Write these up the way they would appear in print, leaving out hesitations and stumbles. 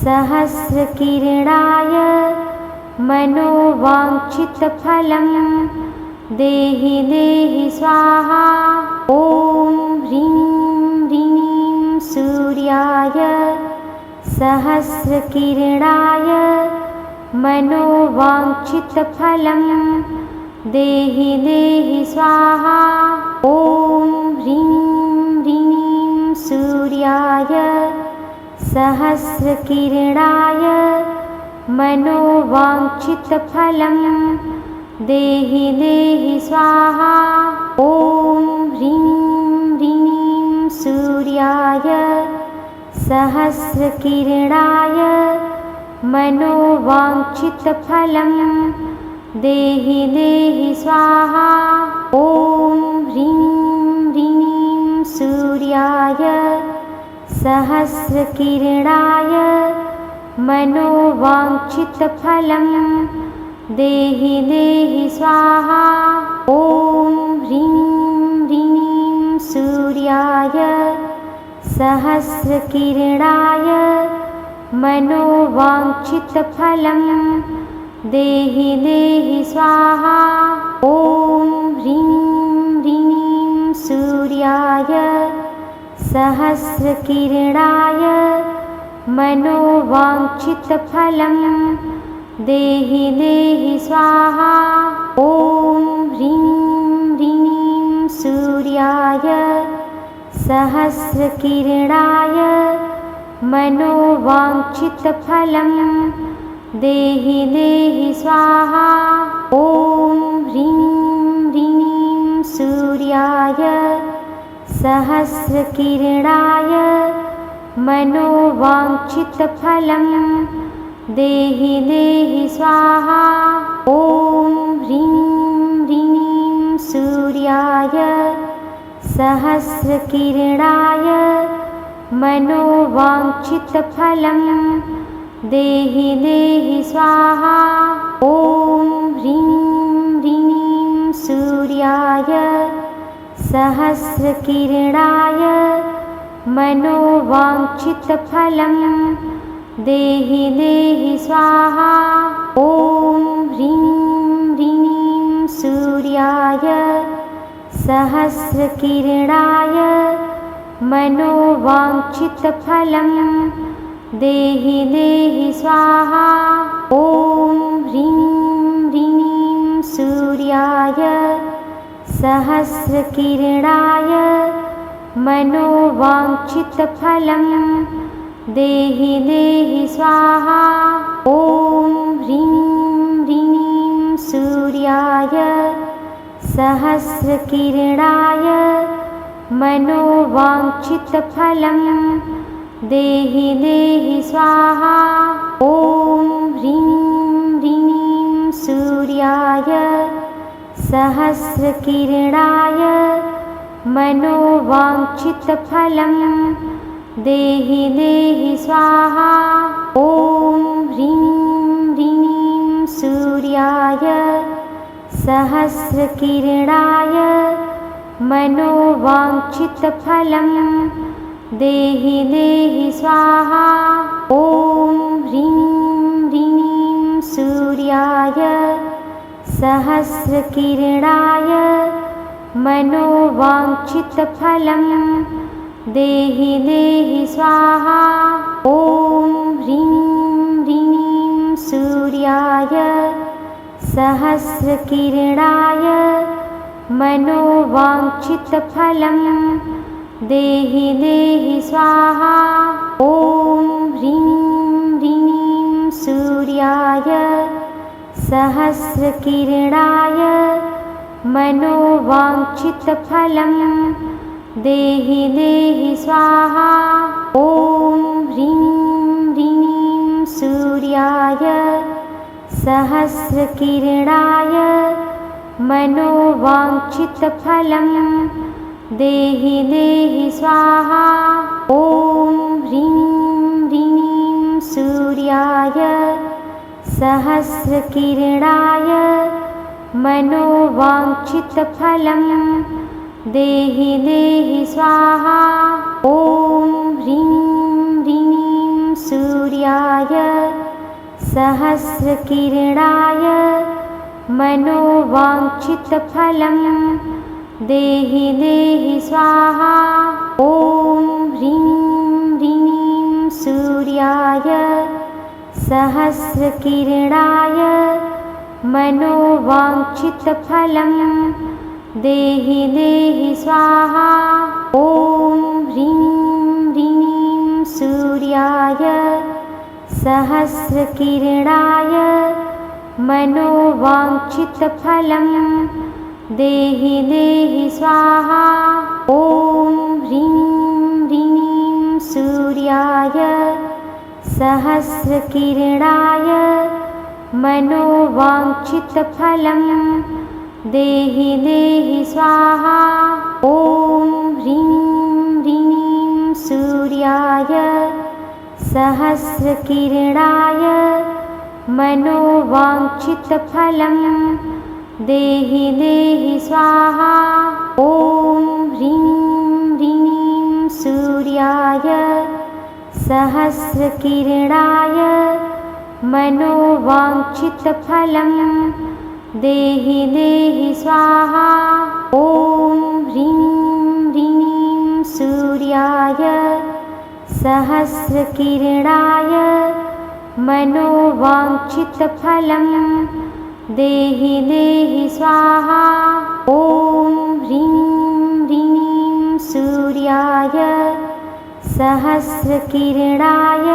सहस्रकिरणाय मनोवाञ्छितफलं देहि देहि स्वाहा। ॐ ह्रीं ह्रीं सूर्याय सहस्रकिरणाय मनोवाञ्छितफलं देहि देहि स्वाहा। ॐ ह्रीं ह्रीं सूर्याय सहस्रकिरणाय मनोवाञ्छितफलं देहि देहि स्वाहा। ॐ ह्रीं ह्रीं सूर्याय सहस्रकिरणाय मनोवाञ्छितफलं देहि देहि स्वाहा। ॐ ह्रीं ह्रीं सूर्याय सहस्रकिरणाय मनोवाञ्छितफलं देहि देहि स्वाहा। ॐ ह्रीं ह्रीं सूर्याय सहस्रकिरणाय मनोवाञ्छितफलं देहि देहि स्वाहा। ॐ ह्रीं ह्रीं सूर्याय सहस्रकिरणाय मनोवाञ्छितफलं देहि देहि स्वाहा। ॐ ह्रीं ह्रीं सूर्याय सहस्रकिरणाय मनोवाञ्छितफलं देहि देहि स्वाहा। ॐ ह्रीं ह्रीं सूर्याय सहस्रकिरणाय मनोवाञ्छितफलं देहि देहि स्वाहा। ॐ ह्रीं ह्रीं सूर्याय सहस्रकिरणाय मनोवाञ्छितफलं देहि देहि स्वाहा। ॐ ह्रीं ह्रीं सूर्याय सहस्रकिरणाय मनोवाञ्छितफलं देहि देहि स्वाहा। ॐ ह्रीं ह्रीं सूर्याय सहस्रकिरणाय मनोवाञ्छितफलं देहि देहि स्वाहा। ॐ ह्रीं ह्रीं सूर्याय सहस्रकिरणाय मनोवाञ्छितफलं देहि देहि स्वाहा। ॐ ह्रीं ह्रीं सूर्याय सहस्रकिरणाय मनोवाञ्छितफलं देहि देहि स्वाहा। ॐ ह्रीं ह्रीं सूर्याय सहस्रकिरणाय मनोवाञ्छितफलं देहि देहि स्वाहा। ॐ ह्रीं ह्रीं सूर्याय सहस्रकिरणाय मनोवाञ्छितफलं देहि देहि स्वाहा। ॐ ह्रीं ह्रीं सूर्याय सहस्रकिरणाय मनोवाञ्छितफलं देहि देहि स्वाहा। ॐ ह्रीं ह्रीं सूर्याय सहस्रकिरणाय मनोवाञ्छितफलं देहि देहि स्वाहा। ॐ ह्रीं ह्रीं सूर्याय सहस्रकिरणाय मनोवाञ्छितफलं देहि देहि स्वाहा। ॐ ह्रीं ह्रीं सूर्याय सहस्रकिरणाय मनोवाञ्छितफलं देहि देहि स्वाहा। ॐ ह्रीं ह्रीं सूर्याय सहस्रकिरणाय मनोवाञ्छितफलं देहि देहि स्वाहा। ॐ ह्रीं ह्रीं सूर्याय सहस्रकिरणाय मनोवाञ्छितफलं देहि देहि स्वाहा। ॐ ह्रीं ह्रीं सूर्याय सहस्रकिरणाय मनोवाञ्छितफलं देहि देहि स्वाहा। ॐ ह्रीं ह्रीं सूर्याय सहस्रकिरणाय मनोवाञ्छितफलं देहि देहि स्वाहा। ॐ ह्रीं ह्रीं सूर्याय सहस्रकिरणाय मनोवाञ्छितफलं देहि देहि स्वाहा। ॐ ह्रीं ह्रीं सूर्याय सहस्रकिरणाय मनोवाञ्छितफलं देहि देहि स्वाहा। ॐ ह्रीं ह्रीं सूर्याय सहस्रकिरणाय मनोवाञ्छितफलं देहि देहि स्वाहा। ॐ ह्रीं ह्रीं सूर्याय सहस्रकिरणाय मनोवाञ्छितफलं देहि देहि स्वाहा। ॐ ह्रीं ह्रीं सूर्याय सहस्रकिरणाय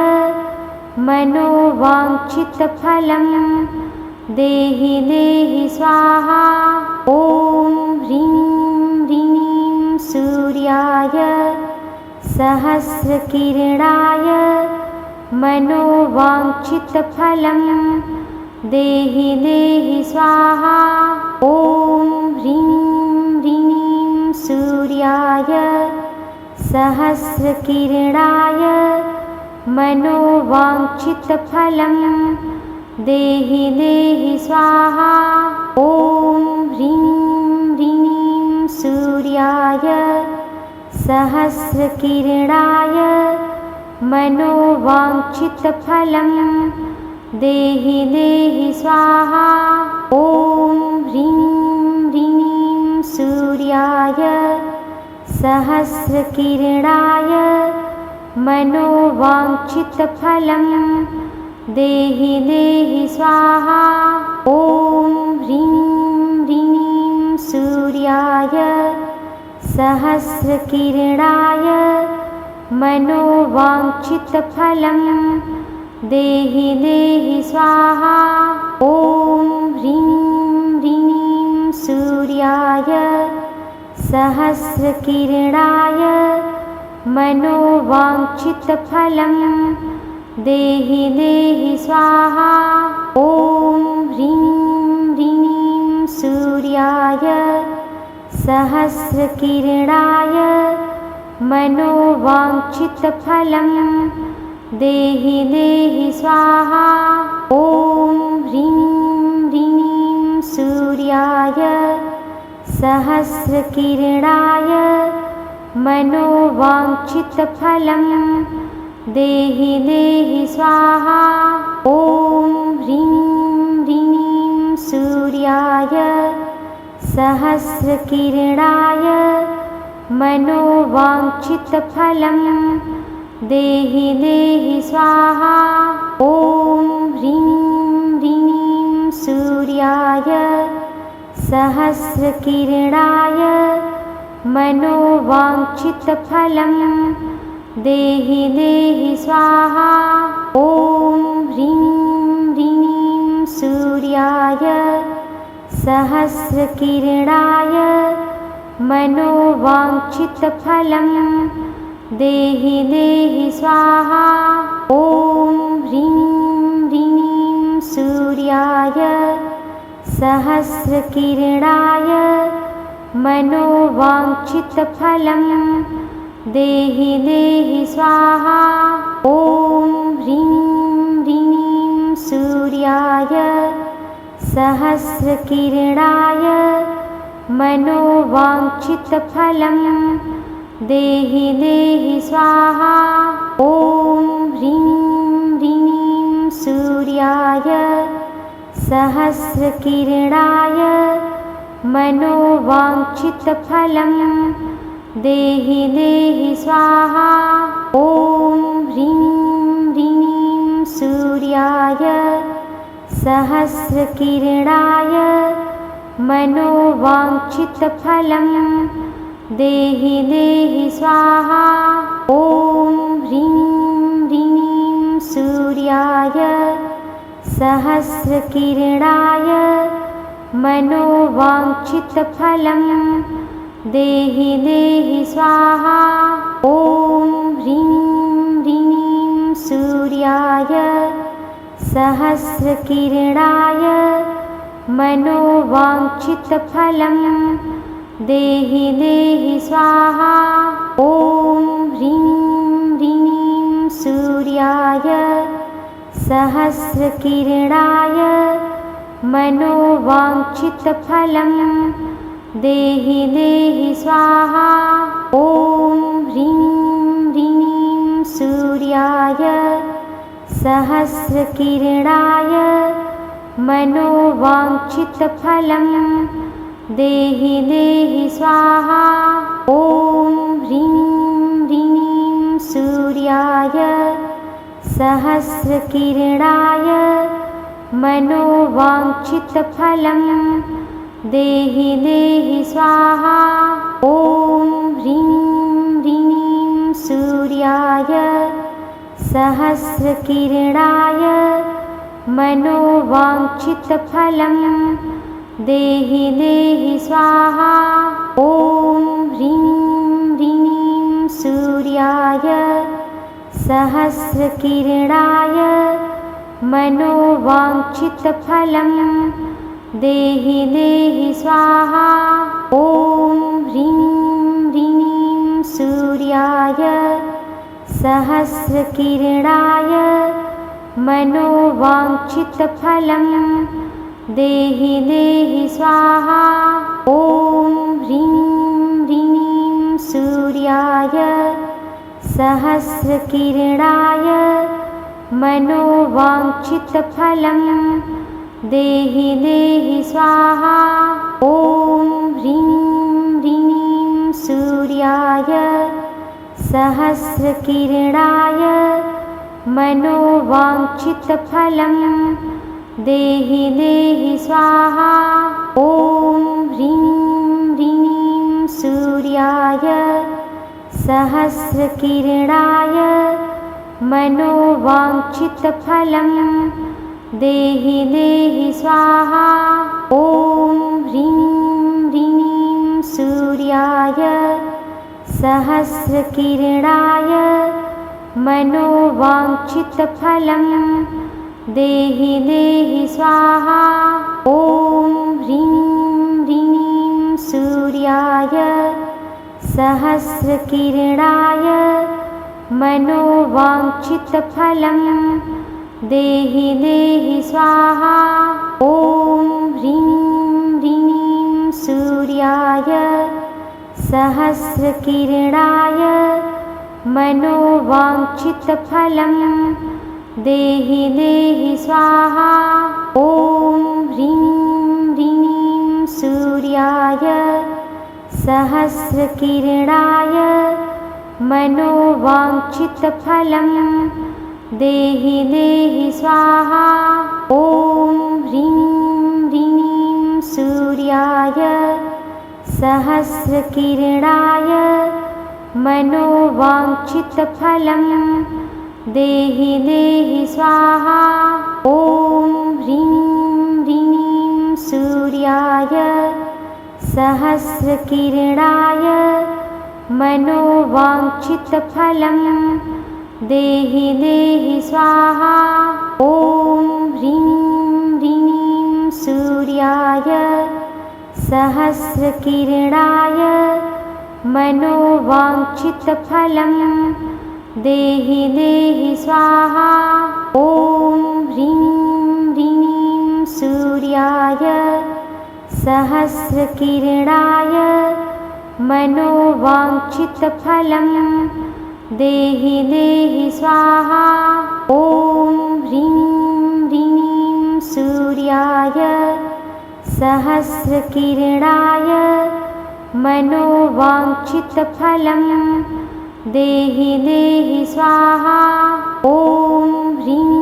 मनोवाञ्छितफलं देहि देहि स्वाहा। ॐ ह्रीं ह्रीं सूर्याय सहस्रकिरणाय मनोवाञ्छितफलं देहि देहि स्वाहा। ॐ ह्रीं ह्रीं सूर्याय सहस्रकिरणाय मनोवाञ्छितफलं देहि देहि स्वाहा। ॐ ह्रीं ह्रीं सूर्याय सहस्रकिरणाय मनोवाञ्छितफलं देहि देहि स्वाहा। ॐ ह्रीं ह्रीं सूर्याय सहस्रकिरणाय मनोवाञ्छितफलं देहि देहि स्वाहा। ॐ ह्रीं ह्रीं सूर्याय सहस्रकिरणाय मनोवाञ्छितफलं देहि देहि स्वाहा। ॐ ह्रीं ह्रीं सूर्याय सहस्रकिरणाय मनोवाञ्छितफलं देहि देहि स्वाहा। ॐ ह्रीं ह्रीं सूर्याय सहस्रकिरणाय मनोवाञ्छितफलं देहि देहि स्वाहा। ॐ ह्रीं ह्रीं सूर्याय सहस्रकिरणाय मनोवाञ्छितफलं देहि देहि स्वाहा। ॐ ह्रीं ह्रीं सूर्याय सहस्रकिरणाय मनोवाञ्छितफलं देहि देहि स्वाहा। ॐ ह्रीं ह्रीं सूर्याय सहस्रकिरणाय मनोवाञ्छितफलं देहि देहि स्वाहा। ॐ ह्रीं ह्रीं सूर्याय सहस्रकिरणाय मनोवाञ्छितफलं देहि देहि स्वाहा। ॐ ह्रीं ह्रीं सूर्याय सहस्रकिरणाय मनोवाञ्छितफलं देहि देहि स्वाहा। ॐ ह्रीं ह्रीं सूर्याय सहस्रकिरणाय मनोवाञ्छितफलं देहि देहि स्वाहा। ॐ ह्रीं ह्रीं सूर्याय सहस्रकिरणाय मनोवाञ्छितफलं देहि देहि स्वाहा। ॐ ह्रीं ह्रीं सूर्याय सहस्रकिरणाय मनोवाञ्छितफलं देहि देहि स्वाहा। ॐ ह्रीं ह्रीं सूर्याय सहस्रकिरणाय मनोवाञ्छितफलं देहि देहि स्वाहा। ॐ ह्रीं ह्रीं सूर्याय सहस्रकिरणाय मनोवाञ्छितफलं देहि देहि स्वाहा। ॐ ह्रीं ह्रीं सूर्याय सहस्रकिरणाय मनोवाञ्छितफलं देहि देहि स्वाहा। ॐ ह्रीं ह्रीं सूर्याय सहस्रकिरणाय मनोवाञ्छितफलं देहि देहि स्वाहा। ॐ ह्रीं ह्रीं सूर्याय सहस्रकिरणाय मनोवाञ्छितफलं देहि देहि स्वाहा। ॐ ह्रीं ह्रीं सूर्याय सहस्रकिरणाय मनोवाञ्छितफलं देहि देहि स्वाहा। ॐ ह्रीं ह्रीं सूर्याय सहस्रकिरणाय मनोवाञ्छितफलं देहि देहि स्वाहा। ॐ ह्रीं ह्रीं सूर्याय सहस्रकिरणाय मनोवाञ्छितफलं देहि देहि स्वाहा। ॐ ह्रीं ह्रीं सूर्याय सहस्रकिरणाय मनोवाञ्छितफलं देहि देहि स्वाहा। ॐ ह्रीं ह्रीं सूर्याय सहस्रकिरणाय मनोवाञ्छितफलं देहि देहि स्वाहा। ॐ ह्रीं ह्रीं सूर्याय सहस्रकिरणाय मनोवाञ्छितफलं देहि देहि स्वाहा। ॐ ह्रीं ह्रीं सूर्याय सहस्रकिरणाय मनोवाञ्छितफलं देहि देहि स्वाहा। ॐ ह्रीं ह्रीं सूर्याय सहस्रकिरणाय मनोवाञ्छितफलं देहि देहि स्वाहा। ॐ ह्रीं ह्रीं सूर्याय सहस्रकिरणाय मनोवाञ्छितफलं देहि देहि स्वाहा। ॐ ह्रीं ह्रीं सूर्याय सहस्रकिरणाय मनोवाञ्छितफलं देहि देहि स्वाहा। ॐ ह्रीं ह्रीं सूर्याय सहस्रकिरणाय मनोवाञ्छितफलं देहि देहि स्वाहा। ॐ ह्रीं ह्रीं सूर्याय सहस्रकिरणाय मनोवाञ्छितफलं देहि देहि स्वाहा। ॐ ह्रीं ह्रीं सूर्याय सहस्रकिरणाय मनोवाञ्छितफलं देहि देहि स्वाहा। ॐ ह्रीं ह्रीं सूर्याय सहस्रकिरणाय मनोवाञ्छितफलं देहि देहि स्वाहा। ॐ ह्रीं सूर्याय सहस्रकिरणाय मनोवाञ्छितफलं देहि देहि स्वाहा। ॐ ह्रीं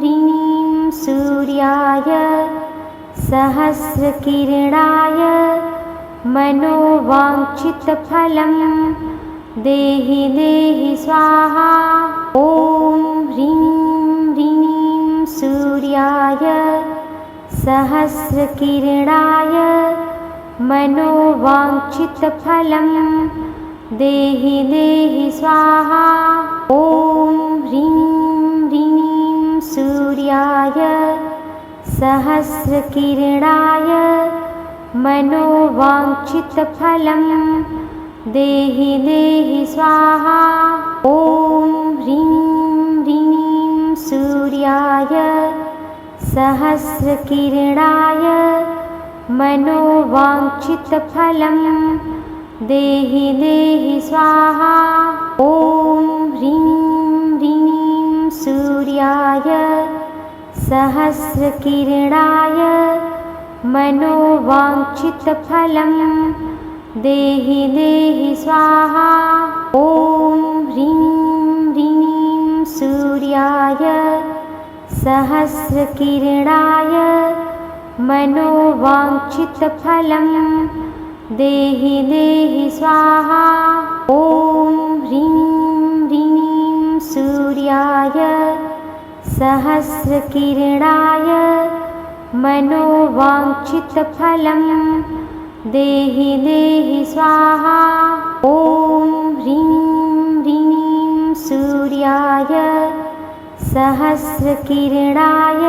ह्रीं सूर्याय सहस्रकिरणाय मनोवाञ्छितफलं देहि देहि स्वाहा। ॐ ह्रीं ह्रीं सूर्याय सहस्रकिरणाय मनोवाञ्छितफलं देहि देहि स्वाहा। ॐ ह्रीं ह्रीं सूर्याय सहस्रकिरणाय मनोवाञ्छितफलं देहि देहि स्वाहा। ॐ ह्रीं ह्रीं सूर्याय सहस्रकिरणाय मनोवाञ्छितफलं देहि देहि स्वाहा। ॐ ह्रीं ह्रीं सूर्याय सहस्रकिरणाय मनोवाञ्छितफलं देहि देहि स्वाहा। ॐ ह्रीं ह्रीं सूर्याय सहस्रकिरणाय मनोवाञ्छितफलं देहि देहि स्वाहा। ॐ ह्रीं ह्रीं सूर्याय सहस्रकिरणाय मनोवाञ्छितफलं देहि देहि स्वाहा। ॐ ह्रीं ह्रीं सूर्याय सहस्रकिरणाय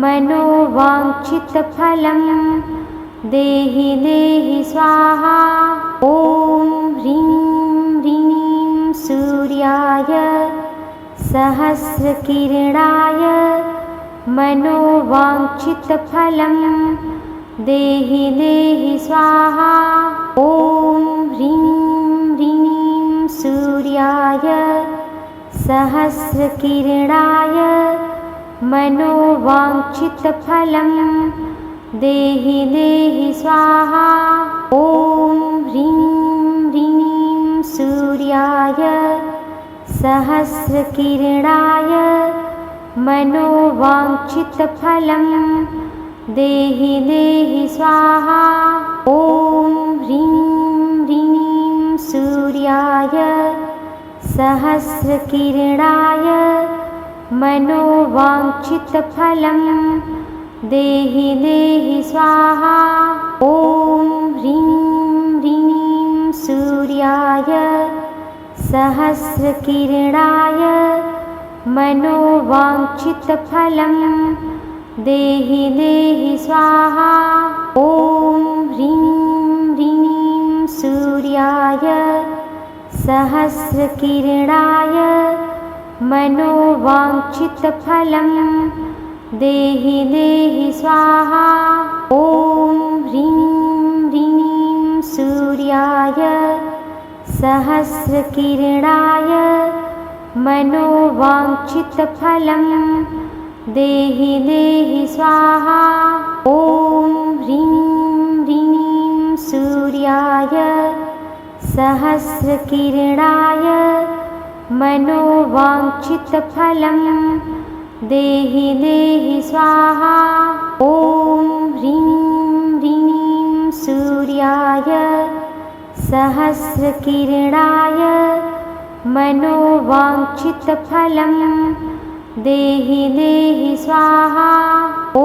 मनोवाञ्छितफलं देहि देहि स्वाहा। ॐ ह्रीं ह्रीं सूर्याय सहस्रकिरणाय मनोवाञ्छितफलं देहि देहि स्वाहा। ॐ ह्रीं ह्रीं सूर्याय सहस्रकिरणाय मनोवाञ्छितफलं देहि देहि स्वाहा। ॐ ह्रीं ह्रीं सूर्याय सहस्रकिरणाय मनोवाञ्छितफलं देहि देहि स्वाहा। ॐ ह्रीं ह्रीं सूर्याय सहस्रकिरणाय मनोवाञ्छितफलं देहि देहि स्वाहा। ॐ ह्रीं ह्रीं सूर्याय सहस्रकिरणाय मनोवाञ्छितफलं देहि देहि स्वाहा। ॐ ह्रीं ह्रीं सूर्याय सहस्रकिरणाय मनोवाञ्छितफलं देहि देहि स्वाहा। ॐ ह्रीं ह्रीं सूर्याय सहस्रकिरणाय मनोवाञ्छितफलं देहि देहि स्वाहा। ॐ ह्रीं ह्रीं सूर्याय सहस्रकिरणाय मनोवाञ्छितफलं देहि देहि स्वाहा। ॐ ह्रीं ह्रीं सूर्याय सहस्रकिरणाय मनोवाञ्छितफलं देहि देहि स्वाहा। ॐ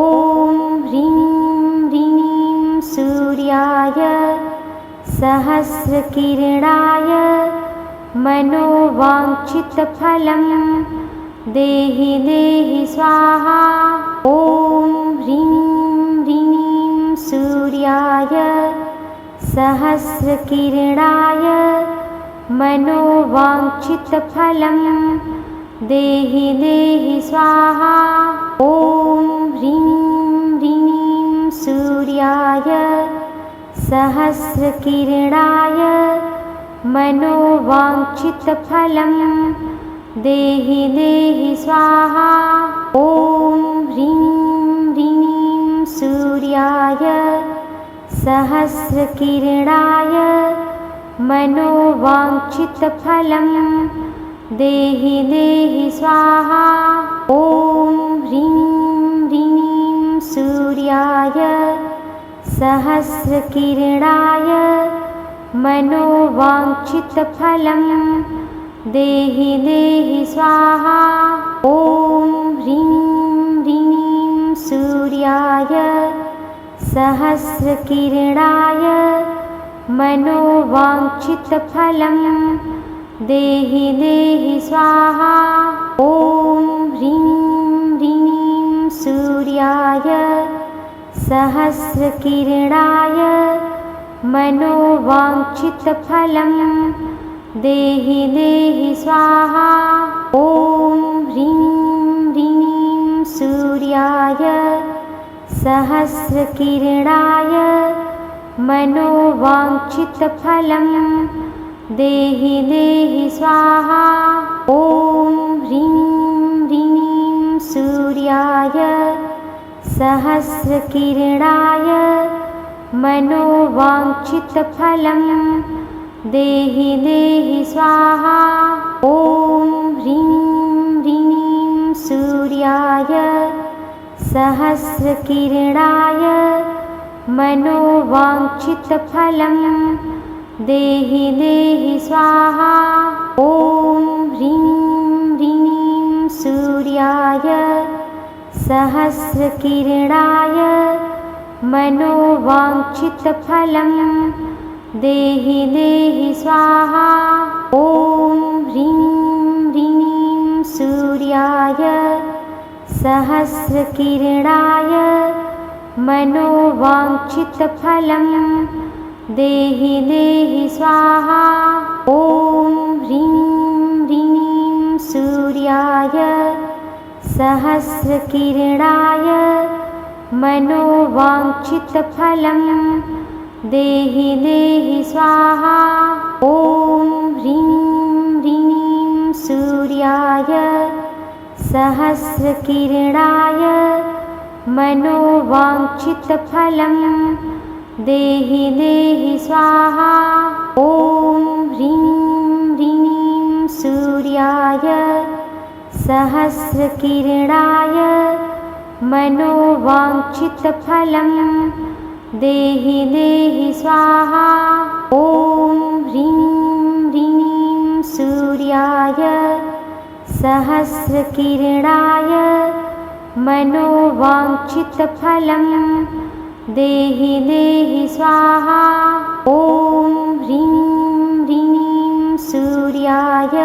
ह्रीं ह्रीं सूर्याय सहस्रकिरणाय मनोवाञ्छितफलं देहि देहि स्वाहा। ॐ ह्रीं ह्रीं सूर्याय सहस्रकिरणाय मनोवाञ्छितफलं देहि देहि स्वाहा। ॐ ह्रीं ह्रीं सूर्याय सहस्रकिरणाय मनोवाञ्छितफलं देहि देहि स्वाहा। ॐ ह्रीं ह्रीं सूर्याय सहस्रकिरणाय मनोवाञ्छितफलं देहि देहि स्वाहा। ॐ ह्रीं ह्रीं सूर्याय सहस्रकिरणाय मनोवाञ्छितफलं देहि देहि स्वाहा। ॐ ह्रीं ह्रीं सूर्याय सहस्रकिरणाय मनोवाञ्छितफलं देहि देहि स्वाहा। ॐ ह्रीं ह्रीं सूर्याय सहस्रकिरणाय मनोवाञ्छितफलं देहि देहि स्वाहा। ॐ ह्रीं ह्रीं सूर्याय सहस्रकिरणाय मनोवाञ्छितफलं देहि देहि स्वाहा। ॐ ह्रीं ह्रीं सूर्याय सहस्रकिरणाय मनोवाञ्छितफलं देहि देहि स्वाहा। ॐ ह्रीं ह्रीं सूर्याय सहस्रकिरणाय मनोवाञ्छितफलं देहि देहि स्वाहा। ॐ ह्रीं ह्रीं सूर्याय सहस्रकिरणाय मनोवाञ्छितफलं देहि देहि स्वाहा। ॐ ह्रीं ह्रीं सूर्याय सहस्रकिरणाय मनोवाञ्छितफलं देहि देहि स्वाहा। ॐ ह्रीं ह्रीं सूर्याय सहस्रकिरणाय मनोवाञ्छितफलं देहि देहि स्वाहा। ॐ ह्रीं ह्रीं सूर्याय सहस्रकिरणाय मनोवाञ्छितफलं देहि देहि स्वाहा। ॐ ह्रीं ह्रीं सूर्याय सहस्रकिरणाय मनोवाञ्छितफलं देहि देहि स्वाहा। ॐ ह्रीं ह्रीं सूर्याय सहस्रकिरणाय मनोवाञ्छितफलं देहि देहि स्वाहा। ॐ ह्रीं ह्रीं सूर्याय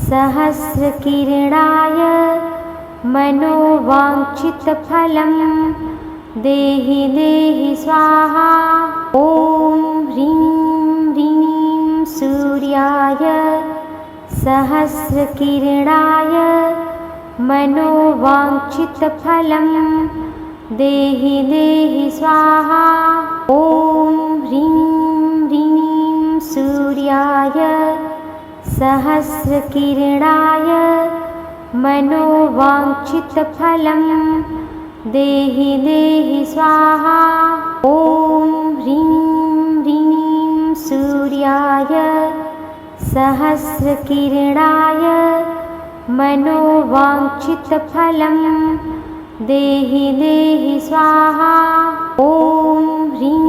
सहस्रकिरणाय मनोवाञ्छितफलं देहि देहि स्वाहा। ॐ ह्रीं ह्रीं सूर्याय सहस्रकिरणाय मनोवाञ्छितफलं देहि देहि स्वाहा। ॐ ह्रीं ह्रीं सूर्याय सहस्रकिरणाय मनोवाञ्छितफलं देहि देहि स्वाहा। ॐ ह्रीं ह्रीं सूर्याय सहस्रकिरणाय मनोवाञ्छितफलं देहि देहि स्वाहा। ॐ ह्रीं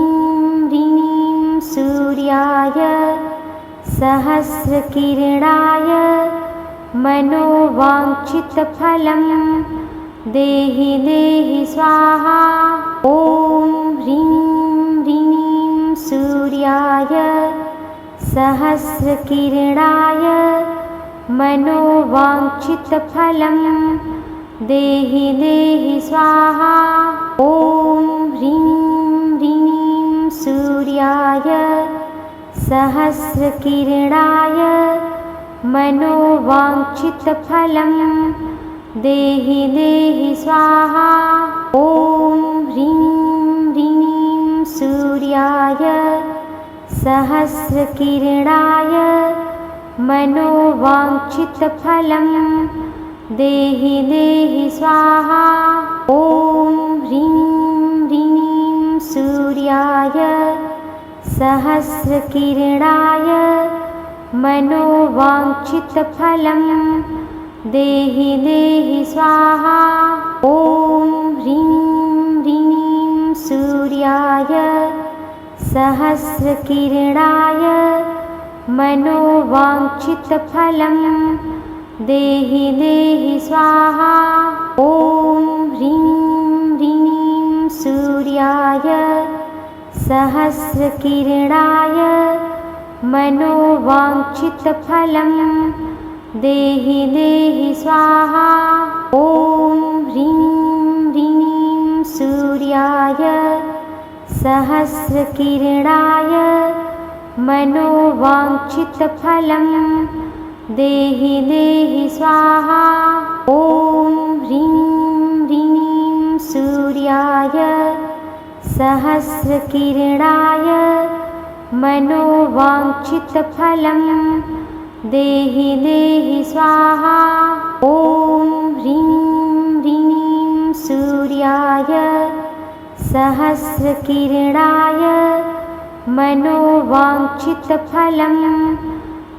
ह्रीं सूर्याय सहस्रकिरणाय मनोवाञ्छितफलं देहि देहि स्वाहा। ॐ ह्रीं ह्रीं सूर्याय सहस्रकिरणाय मनोवाञ्छितफलं देहि देहि स्वाहा। ॐ ह्रीं ह्रीं सूर्याय सहस्रकिरणाय मनोवाञ्छितफलं देहि देहि स्वाहा। ॐ ह्रीं ह्रीं सूर्याय सहस्रकिरणाय मनोवाञ्छितफलं देहि देहि स्वाहा। ॐ ह्रीं सूर्याय सहस्रकिरणाय मनोवाञ्छितफलं देहि देहि स्वाहा। ॐ ह्रीं ह्रीं सूर्याय सहस्रकिरणाय मनोवाञ्छितफलं देहि देहि स्वाहा। ॐ ह्रीं ह्रीं सूर्याय सहस्रकिरणाय मनोवाञ्छितफलं देहि देहि स्वाहा। ॐ ह्रीं ह्रीं सूर्याय सहस्रकिरणाय मनोवाञ्छितफलं देहि देहि स्वाहा। ॐ ह्रीं ह्रीं सूर्याय सहस्रकिरणाय मनोवाञ्छितफलं देहि देहि स्वाहा। ॐ ह्रीं ह्रीं सूर्याय सहस्रकिरणाय मनोवाञ्छितफलं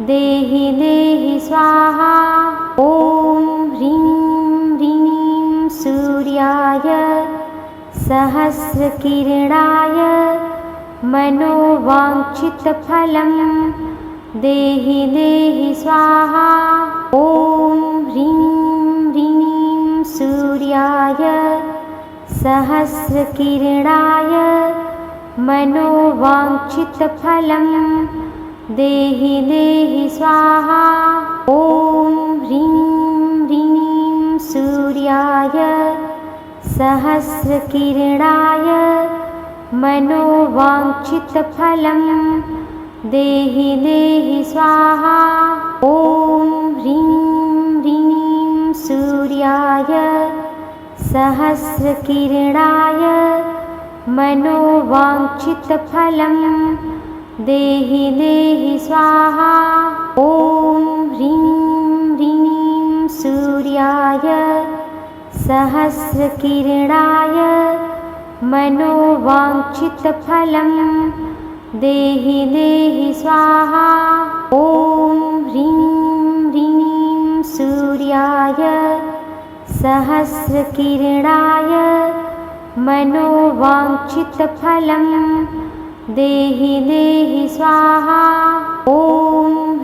देहि देहि स्वाहा। ॐ ह्रीं ह्रीं सूर्याय सहस्रकिरणाय मनोवाञ्छितफलं देहि देहि स्वाहा। ॐ ह्रीं ह्रीं सूर्याय सहस्रकिरणाय मनोवाञ्छितफलं देहि देहि स्वाहा। ॐ ह्रीं ह्रीं सूर्याय सहस्रकिरणाय मनोवाञ्छितफलं देहि देहि स्वाहा। ॐ ह्रीं ह्रीं सूर्याय सहस्रकिरणाय मनोवाञ्छितफलं देहि देहि स्वाहा। ॐ ह्रीं ह्रीं सूर्याय सहस्रकिरणाय मनोवाञ्छितफलं देहि देहि स्वाहा। ॐ ह्रीं ह्रीं सूर्याय सहस्रकिरणाय मनोवाञ्छितफलं देहि देहि स्वाहा। ॐ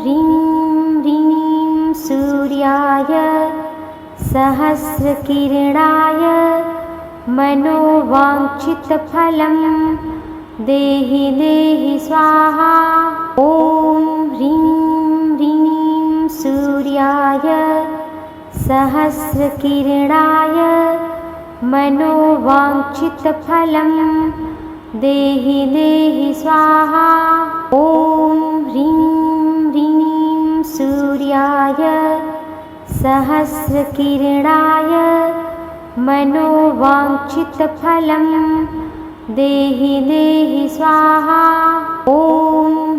ह्रीं ह्रीं सूर्याय सहस्रकिरणाय मनोवाञ्छितफलं देहि देहि स्वाहा। ॐ ह्रीं ह्रीं सूर्याय सहस्रकिरणाय मनोवाञ्छितफलं देहि देहि स्वाहा। ॐ ह्रीं ह्रीं सूर्याय सहस्रकिरणाय मनोवाञ्छितफलं देहि देहि स्वाहा। ॐ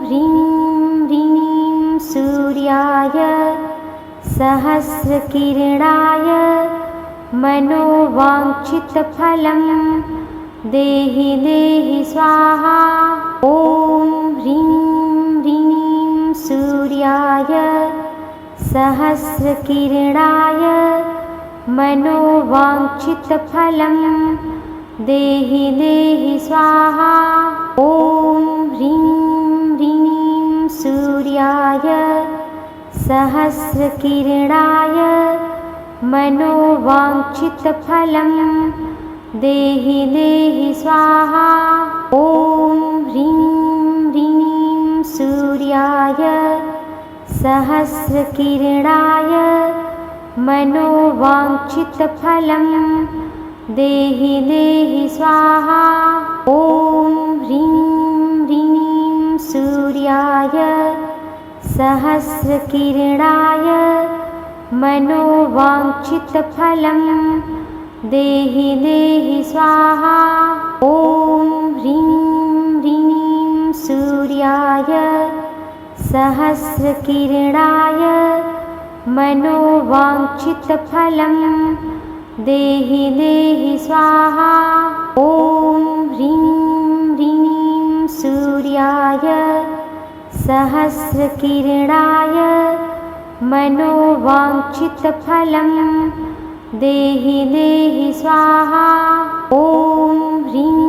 ह्रीं ह्रीं सूर्याय सहस्रकिरणाय मनोवाञ्छितफलं देहि देहि स्वाहा। ॐ ह्रीं ह्रीं सूर्याय सहस्रकिरणाय मनोवाञ्छितफलं देहि देहि स्वाहा। ॐ ह्रीं ह्रीं सूर्याय सहस्रकिरणाय मनोवाञ्छितफलं देहि देहि स्वाहा। ॐ ह्रीं ह्रीं सूर्याय सहस्रकिरणाय मनोवाञ्छितफलं देहि देहि स्वाहा। ॐ ह्रीं ह्रीं सूर्याय सहस्रकिरणाय मनोवाञ्छितफलं देहि देहि स्वाहा। ॐ ह्रीं ह्रीं सूर्याय सहस्रकिरणाय मनोवाञ्छितफलं देहि देहि स्वाहा। ॐ ह्रीं सूर्याय सहस्रकिरणाय मनोवाञ्छितफलं देहि देहि स्वाहा। ॐ ह्रीं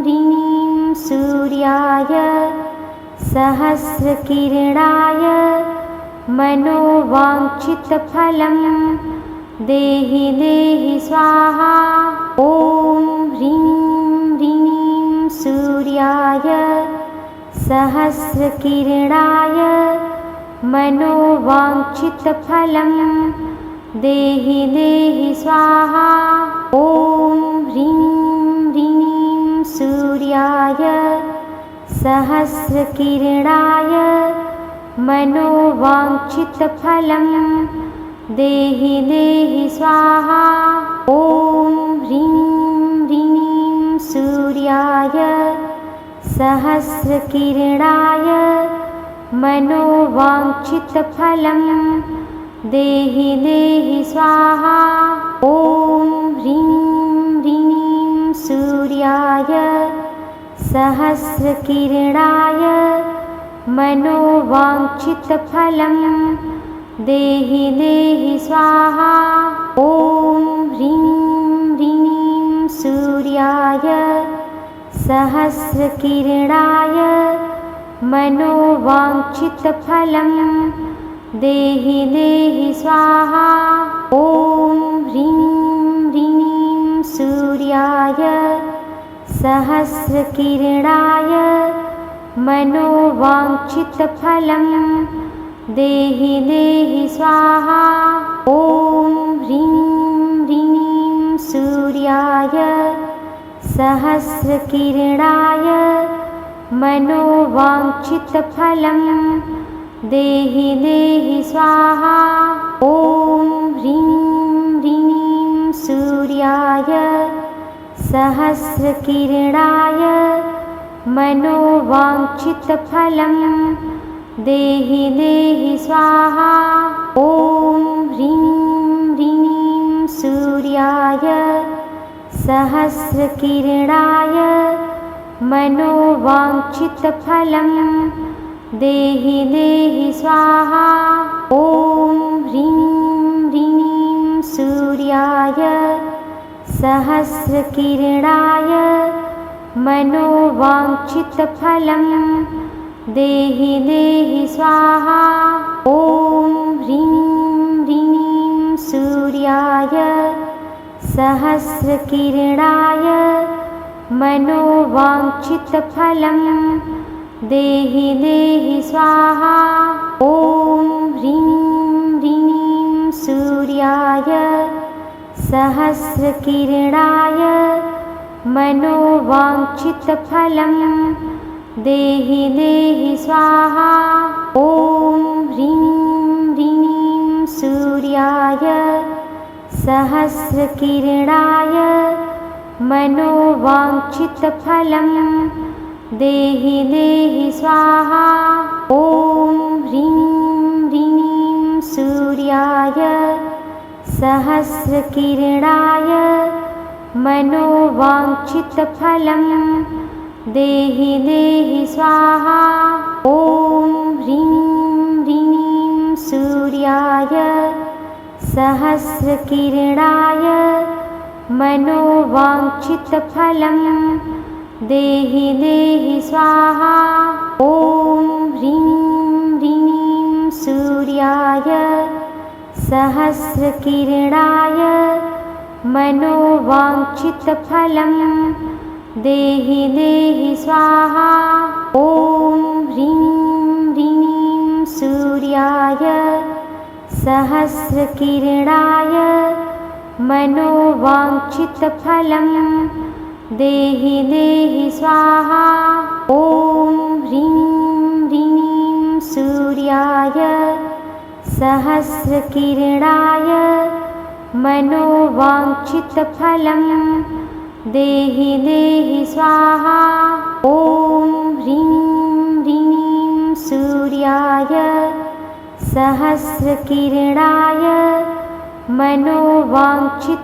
ह्रीं सूर्याय सहस्रकिरणाय मनोवाञ्छितफलं देहि देहि स्वाहा। ॐ ह्रीं ह्रीं सूर्याय सहस्रकिरणाय मनोवाञ्छितफलं देहि देहि स्वाहा। ॐ ह्रीं ह्रीं सूर्याय सहस्रकिरणाय मनोवाञ्छितफलं देहि देहि स्वाहा। ॐ ह्रीं ह्रीं सूर्याय सहस्रकिरणाय मनोवाञ्छितफलं देहि देहि स्वाहा। ॐ ह्रीं ह्रीं सूर्याय सहस्रकिरणाय मनोवाञ्छितफलं देहि देहि स्वाहा। ॐ ह्रीं ह्रीं सूर्याय सहस्रकिरणाय मनोवाञ्छितफलं देहि देहि स्वाहा। ॐ ह्रीं ह्रीं सूर्याय सहस्रकिरणाय मनोवाञ्छितफलं देहि देहि स्वाहा। ॐ ह्रीं ह्रीं सूर्याय सहस्रकिरणाय मनोवाञ्छितफलं देहि देहि स्वाहा। ॐ ह्रीं ह्रीं सूर्याय सहस्रकिरणाय मनोवाञ्छितफलं देहि देहि स्वाहा। ॐ ह्रीं ह्रीं सूर्याय सहस्रकिरणाय मनोवाञ्छितफलं देहि देहि स्वाहा। ॐ ह्रीं ह्रीं सूर्याय सहस्रकिरणाय मनोवाञ्छितफलं देहि देहि स्वाहा। ॐ ह्रीं ह्रीं सूर्याय सहस्रकिरणाय मनोवाञ्छितफलं देहि देहि स्वाहा। ॐ ह्रीं ह्रीं सूर्याय सहस्रकिरणाय मनोवाञ्छितफलं देहि देहि स्वाहा। ॐ ह्रीं ह्रीं सूर्याय सहस्रकिरणाय मनोवाञ्छितफलं देहि देहि स्वाहा। ॐ ह्रीं ह्रीं सूर्याय सहस्रकिरणाय मनोवाञ्छितफलं देहि देहि स्वाहा। ॐ ह्रीं ह्रीं सूर्याय सहस्रकिरणाय मनोवाञ्छितफलं देहि देहि स्वाहा। ॐ ह्रीं ह्रीं सूर्याय सहस्रकिरणाय मनोवाञ्छितफलं देहि देहि स्वाहा। ॐ ह्रीं ह्रीं सूर्याय सहस्रकिरणाय मनोवाञ्छितफलं देहि देहि स्वाहा। ॐ ह्रीं ह्रीं सूर्याय सहस्रकिरणाय मनोवाञ्छितफलं देहि देहि स्वाहा। ॐ ह्रीं ह्रीं सूर्याय सहस्रकिरणाय मनोवाञ्छितफलं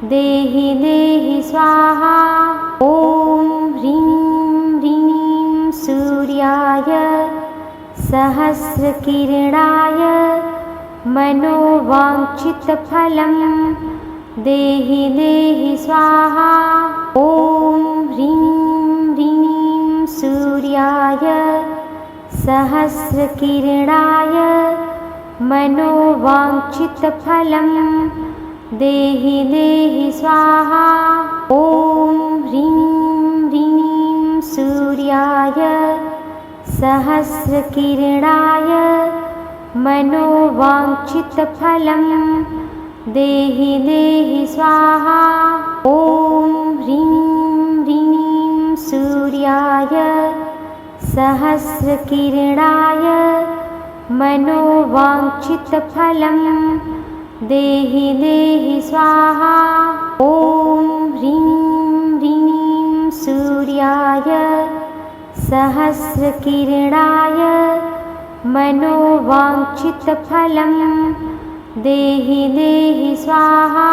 देहि देहि स्वाहा। ॐ ह्रीं सूर्याय सहस्रकिरणाय मनोवाञ्छितफलं देहि देहि स्वाहा। ॐ ह्रीं ह्रीं सूर्याय सहस्रकिरणाय मनोवाञ्छितफलं देहि देहि स्वाहा। ॐ ह्रीं ह्रीं सूर्याय सहस्रकिरणाय मनोवाञ्छितफलं देहि देहि स्वाहा। ॐ ह्रीं ह्रीं सूर्याय सहस्रकिरणाय मनोवाञ्छितफलं देहि देहि स्वाहा। ॐ ह्रीं ह्रीं सूर्याय सहस्रकिरणाय मनोवाञ्छितफलं देहि देहि स्वाहा।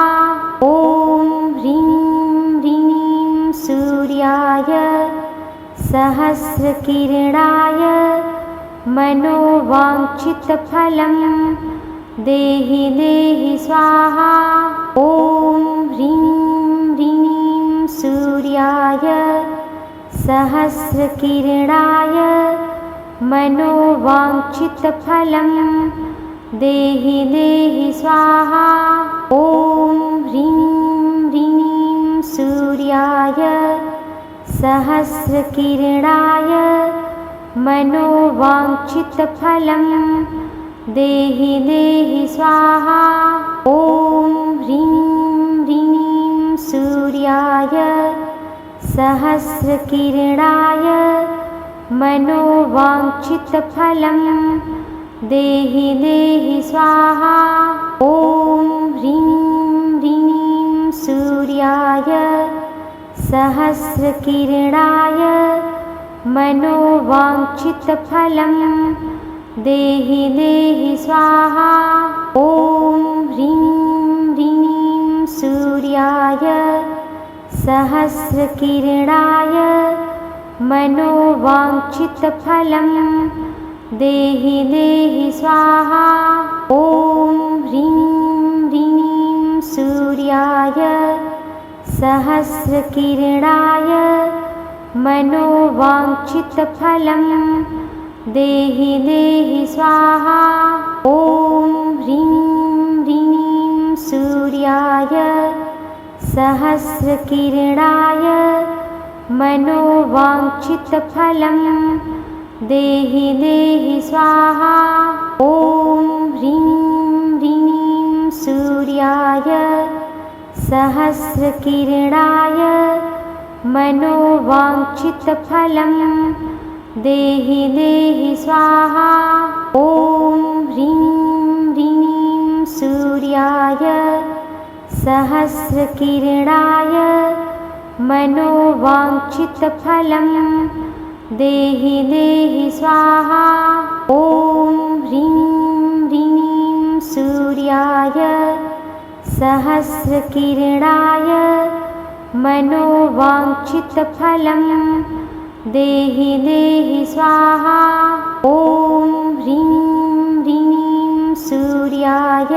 ॐ ह्रीं ह्रीं सूर्याय सहस्रकिरणाय मनोवाञ्छितफलं देहि देहि स्वाहा। ॐ ह्रीं ह्रीं सूर्याय सहस्रकिरणाय मनोवाञ्छितफलं देहि देहि स्वाहा। ॐ ह्रीं ह्रीं सूर्याय सहस्रकिरणाय मनोवाञ्छितफलं देहि देहि स्वाहा। ॐ ह्रीं ह्रीं सूर्याय सहस्रकिरणाय मनोवाञ्छितफलं देहि देहि स्वाहा। ॐ ह्रीं ह्रीं सूर्याय सहस्रकिरणाय मनोवाञ्छितफलं देहि देहि स्वाहा। ॐ ह्रीं ह्रीं सूर्याय सहस्रकिरणाय मनोवाञ्छितफलं देहि देहि स्वाहा। ॐ ह्रीं ह्रीं सूर्याय सहस्रकिरणाय मनोवाञ्छितफलं देहि देहि स्वाहा। ॐ ह्रीं ह्रीं सूर्याय सहस्रकिरणाय मनोवाञ्छितफलं देहि देहि स्वाहा। ॐ ह्रीं ह्रीं सूर्याय सहस्रकिरणाय मनोवाञ्छितफलं देहि देहि स्वाहा। ॐ ह्रीं ह्रीं सूर्याय सहस्रकिरणाय मनोवाञ्छितफलं देहि देहि स्वाहा। ॐ ह्रीं ह्रीं सूर्याय सहस्रकिरणाय मनोवाञ्छितफलं देहि देहि स्वाहा। ॐ ह्रीं ह्रीं सूर्याय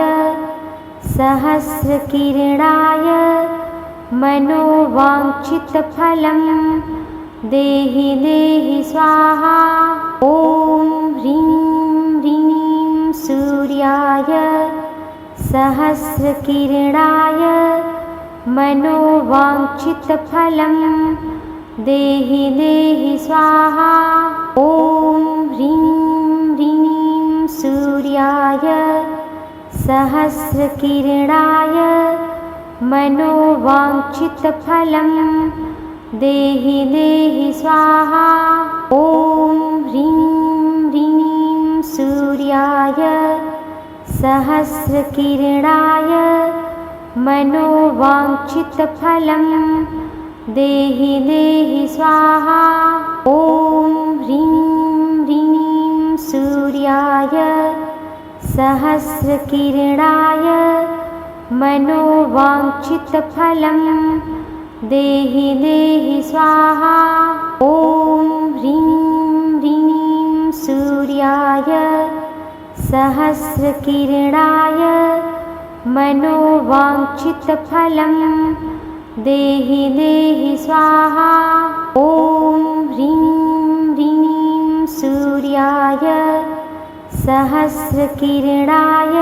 सहस्रकिरणाय मनोवाञ्छितफलं देहि देहि स्वाहा। ॐ ह्रीं ह्रीं सूर्याय सहस्रकिरणाय मनोवाञ्छितफलं देहि देहि स्वाहा। ॐ ह्रीं ह्रीं सूर्याय सहस्रकिरणाय मनोवाञ्छितफलं देहि देहि स्वाहा। ॐ ह्रीं ह्रीं सूर्याय सहस्रकिरणाय मनोवाञ्छितफलं देहि देहि स्वाहा। ॐ ह्रीं ह्रीं सूर्याय सहस्रकिरणाय मनोवाञ्छितफलं देहि देहि स्वाहा। ॐ ह्रीं सूर्याय सहस्रकिरणाय मनोवाञ्छितफलं देहि देहि स्वाहा। ॐ ह्रीं ह्रीं सूर्याय सहस्रकिरणाय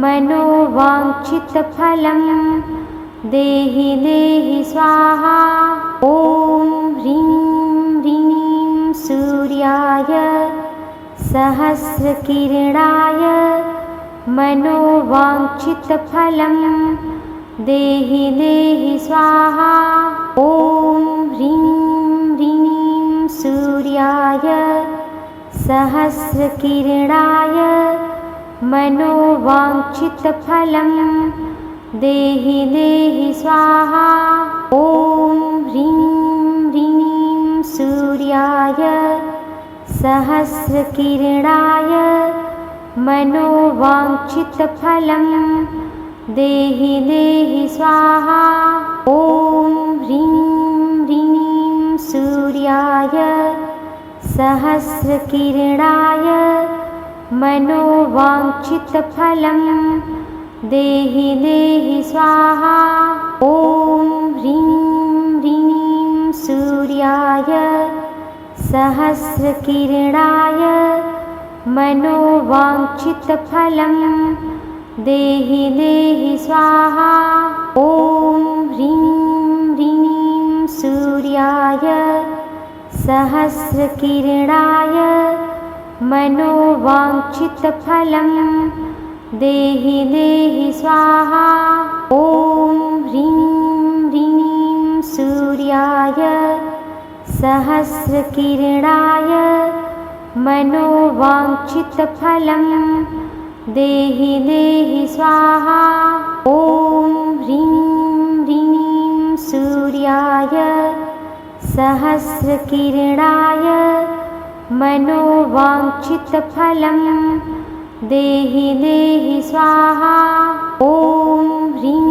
मनोवाञ्छितफलं देहि देहि स्वाहा। ॐ ह्रीं ह्रीं सूर्याय सहस्रकिरणाय मनोवाञ्छितफलं देहि देहि स्वाहा। ॐ ह्रीं ह्रीं सूर्याय सहस्रकिरणाय मनोवाञ्छितफलं देहि देहि स्वाहा। ॐ ह्रीं ह्रीं सूर्याय सहस्रकिरणाय मनोवाञ्छितफलं देहि देहि स्वाहा। ॐ ह्रीं ह्रीं सूर्याय सहस्रकिरणाय मनोवाञ्छितफलं देहि देहि स्वाहा। ॐ ह्रीं ह्रीं सूर्याय सहस्रकिरणाय मनोवाञ्छितफलं देहि देहि स्वाहा। ॐ ह्रीं ह्रीं सूर्याय सहस्रकिरणाय मनोवाञ्छितफलं देहि देहि स्वाहा। ॐ ह्रीं ह्रीं सूर्याय सहस्रकिरणाय मनोवाञ्छितफलं देहि देहि स्वाहा। ॐ ह्रीं ह्रीं सूर्याय सहस्रकिरणाय मनोवाञ्छितफलं देहि देहि स्वाहा। ॐ ह्रीं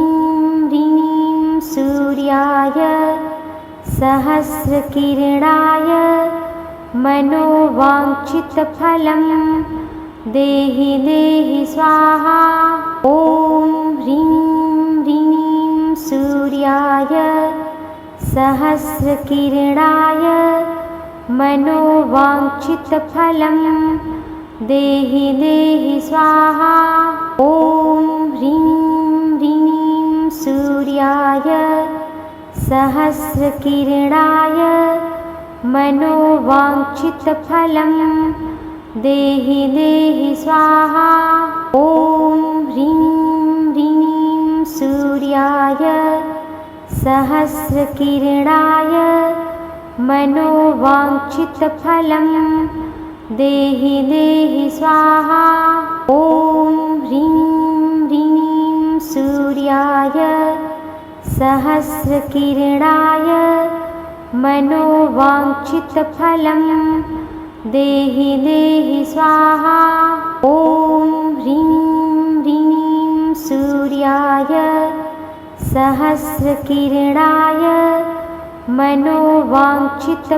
ह्रीं सूर्याय सहस्रकिरणाय मनोवाञ्छितफलं देहि देहि स्वाहा। ॐ ह्रीं ह्रीं सूर्याय सहस्रकिरणाय मनोवाञ्छितफलं देहि देहि स्वाहा। ॐ ह्रीं ह्रीं सूर्याय सहस्रकिरणाय मनोवाञ्छितफलं देहि देहि स्वाहा। ॐ ह्रीं ह्रीं सूर्याय सहस्रकिरणाय मनोवाञ्छितफलं देहि देहि स्वाहा। ॐ ह्रीं ह्रीं सूर्याय सहस्रकिरणाय मनोवाञ्छितफलं देहि देहि स्वाहा। ॐ ह्रीं ह्रीं सूर्याय सहस्रकिरणाय मनोवाञ्छितफलं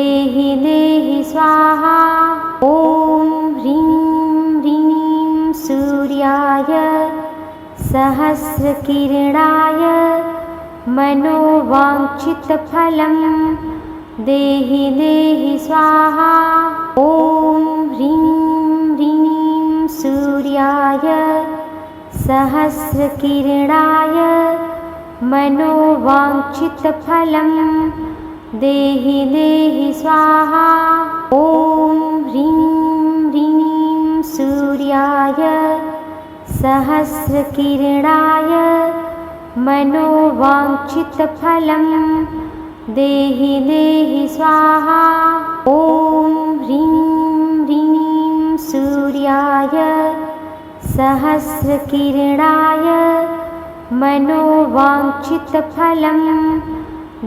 देहि देहि स्वाहा। ॐ ह्रीं ह्रीं सूर्याय सहस्रकिरणाय मनोवाञ्छितफलं देहि देहि स्वाहा। ॐ ह्रीं ह्रीं सूर्याय सहस्रकिरणाय मनोवाञ्छितफलं देहि देहि स्वाहा। ॐ ह्रीं ह्रीं सूर्याय सहस्रकिरणाय मनोवाञ्छितफलं देहि देहि स्वाहा। ॐ ह्रीं ह्रीं सूर्याय सहस्रकिरणाय मनोवाञ्छितफलं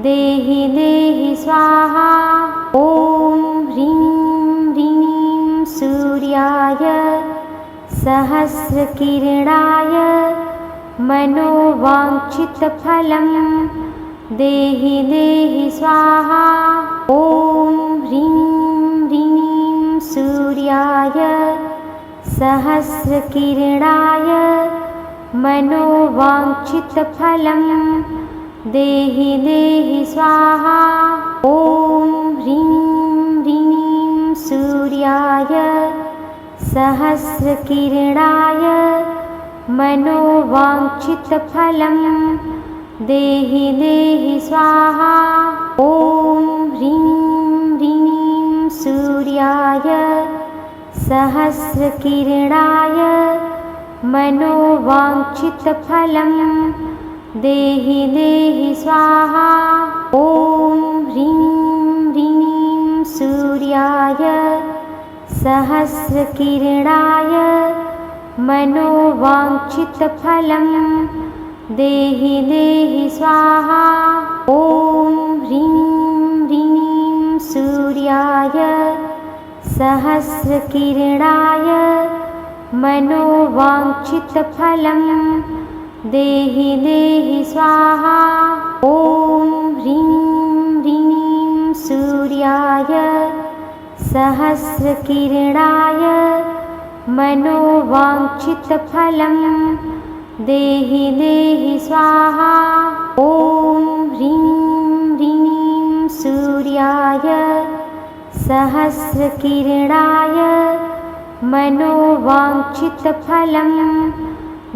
देहि देहि स्वाहा। ॐ ह्रीं ह्रीं सूर्याय सहस्रकिरणाय मनोवाञ्छितफलं देहि देहि स्वाहा। ॐ ह्रीं सूर्याय सहस्रकिरणाय मनोवाञ्छितफलं देहि देहि स्वाहा। ॐ ह्रीं ह्रीं सूर्याय सहस्रकिरणाय मनोवाञ्छितफलं देहि देहि स्वाहा। ॐ ह्रीं ह्रीं सूर्याय सहस्रकिरणाय मनोवाञ्छितफलं देहि देहि स्वाहा। ॐ ह्रीं ह्रीं सूर्याय सहस्रकिरणाय मनोवाञ्छितफलं देहि देहि स्वाहा। ॐ ह्रीं ह्रीं सूर्याय सहस्रकिरणाय मनोवाञ्छितफलं देहि देहि स्वाहा। ॐ ह्रीं ह्रीं सूर्याय सहस्रकिरणाय मनोवाञ्छितफलं देहि देहि स्वाहा। ॐ ह्रीं ह्रीं सूर्याय सहस्रकिरणाय मनोवाञ्छितफलं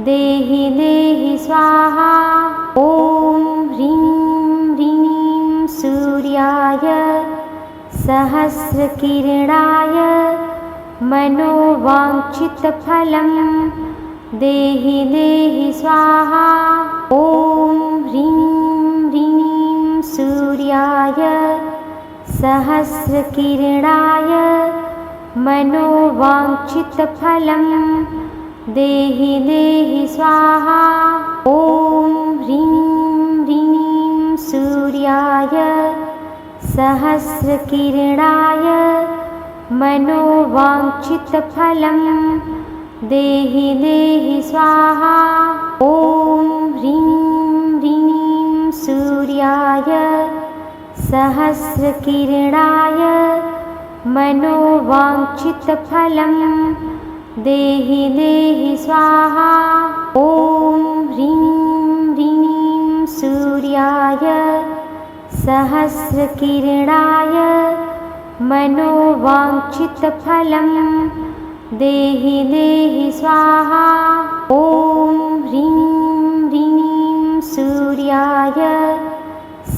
देहि देहि स्वाहा। ॐ ह्रीं ह्रीं सूर्याय सहस्रकिरणाय मनोवाञ्छितफलं देहि देहि स्वाहा। ॐ ह्रीं ह्रीं सूर्याय सहस्रकिरणाय मनोवाञ्छितफलं देहि देहि स्वाहा। ॐ ह्रीं ह्रीं सूर्याय सहस्रकिरणाय मनोवाञ्छितफलं देहि देहि स्वाहा। ॐ ह्रीं ह्रीं सूर्याय सहस्रकिरणाय मनोवाञ्छितफलं देहि देहि स्वाहा। ॐ ह्रीं ह्रीं सूर्याय सहस्रकिरणाय मनोवाञ्छितफलं देहि देहि स्वाहा। ॐ ह्रीं ह्रीं सूर्याय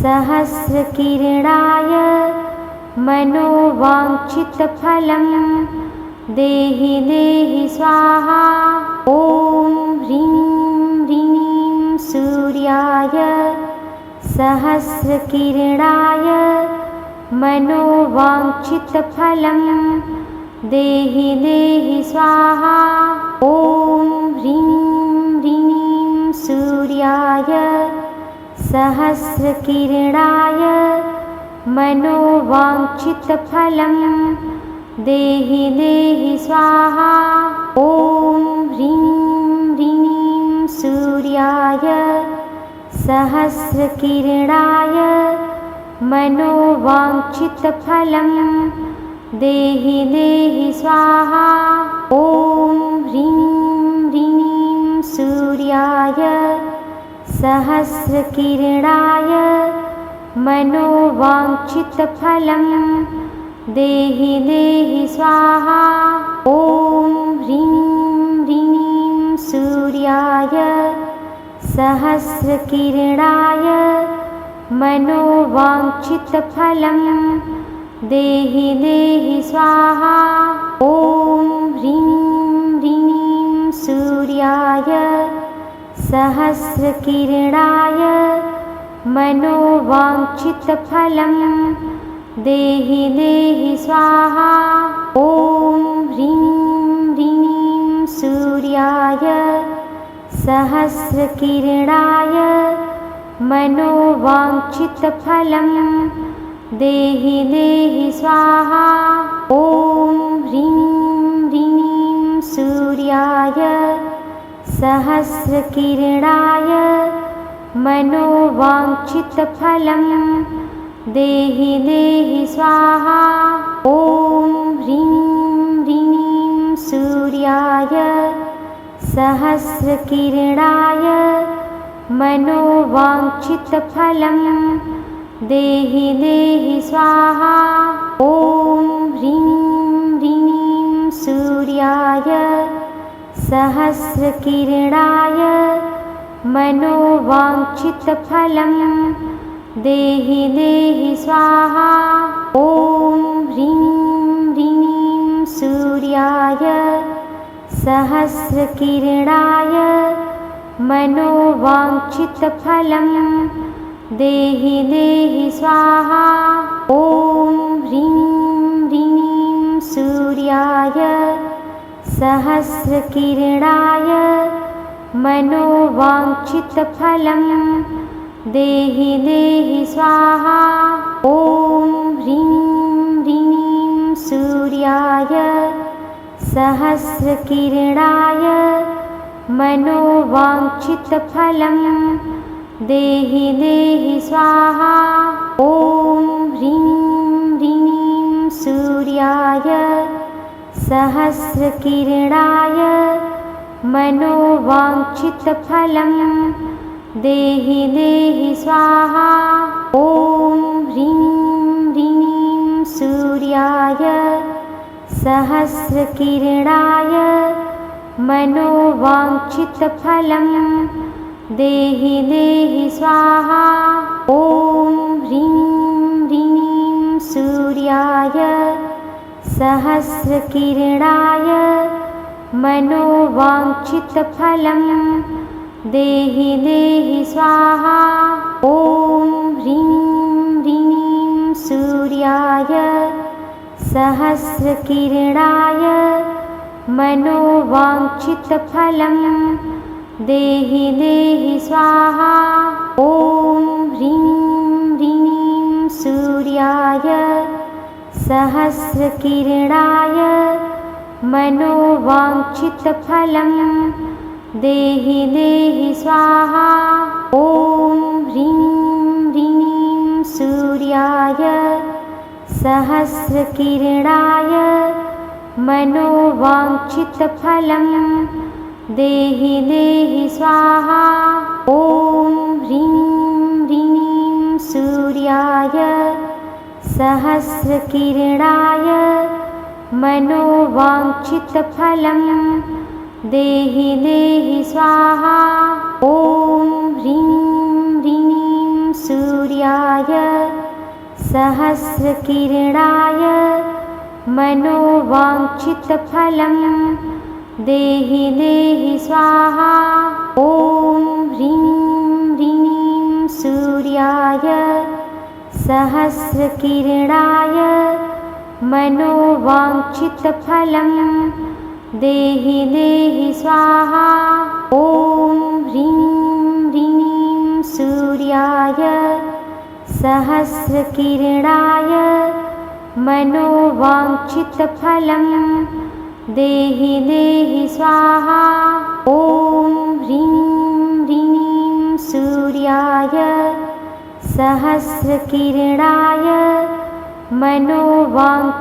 सहस्रकिरणाय मनोवाञ्छितफलं देहि देहि स्वाहा। ॐ ह्रीं ह्रीं सूर्याय सहस्रकिरणाय मनोवाञ्छितफलं देहि देहि स्वाहा। ॐ ह्रीं ह्रीं सूर्याय सहस्रकिरणाय मनोवाञ्छितफलं देहि देहि स्वाहा। ॐ ह्रीं ह्रीं सूर्याय सहस्रकिरणाय मनोवाञ्छितफलं देहि देहि स्वाहा। ॐ ह्रीं ह्रीं सूर्याय सहस्रकिरणाय मनोवाञ्छितफलं देहि देहि स्वाहा। ॐ ह्रीं ह्रीं सूर्याय सहस्रकिरणाय मनोवाञ्छितफलं देहि देहि स्वाहा। ॐ ह्रीं ह्रीं सूर्याय सहस्रकिरणाय मनोवाञ्छितफलं देहि देहि स्वाहा। ॐ ह्रीं ह्रीं सूर्याय सहस्रकिरणाय मनोवाञ्छितफलं देहि देहि स्वाहा। ॐ ह्रीं ह्रीं सूर्याय सहस्रकिरणाय मनोवाञ्छितफलं देहि देहि स्वाहा। ॐ ह्रीं ह्रीं सहस्रकिरणाय मनोवाञ्छितफलं देहि देहि स्वाहा। ॐ ह्रीं ह्रीं सूर्याय सहस्रकिरणाय मनोवाञ्छितफलं देहि देहि स्वाहा। ॐ ह्रीं ह्रीं सूर्याय सहस्रकिरणाय मनोवाञ्छितफलं देहि देहि स्वाहा। ॐ ह्रीं ह्रीं सूर्याय सहस्रकिरणाय मनोवाञ्छितफलं देहि देहि स्वाहा। ॐ ह्रीं ह्रीं सूर्याय सहस्रकिरणाय मनोवाञ्छितफलं देहि देहि स्वाहा। ॐ ह्रीं ह्रीं सूर्याय सहस्रकिरणाय मनोवाञ्छितफलं देहि देहि स्वाहा। ॐ ह्रीं ह्रीं सूर्याय सहस्रकिरणाय मनोवाञ्छितफलं देहि देहि स्वाहा। ॐ ह्रीं ह्रीं सूर्याय सहस्रकिरणाय मनोवाञ्छितफलं देहि देहि स्वाहा। ॐ ह्रीं ह्रीं सूर्याय सहस्रकिरणाय मनोवाञ्छितफलं देहि देहि स्वाहा। ॐ ह्रीं ह्रीं सूर्याय सहस्रकिरणाय मनोवाञ्छितफलं देहि देहि स्वाहा। ॐ ह्रीं ह्रीं सूर्याय सहस्रकिरणाय मनोवाञ्छितफलं देहि देहि स्वाहा। ॐ ह्रीं ह्रीं सूर्याय सहस्रकिरणाय मनोवाञ्छितफलं देहि देहि स्वाहा। ॐ ह्रीं ह्रीं सूर्याय सहस्रकिरणाय मनोवाञ्छितफलं देहि देहि स्वाहा। ॐ ह्रीं ह्रीं सूर्याय सहस्रकिरणाय मनोवाञ्छितफलं देहि देहि स्वाहा। ॐ ह्रीं ह्रीं सूर्याय सहस्रकिरणाय मनोवाञ्छितफलं देहि देहि स्वाहा। ॐ ह्रीं ह्रीं सूर्याय सहस्रकिरणाय मनोवाञ्छितफलं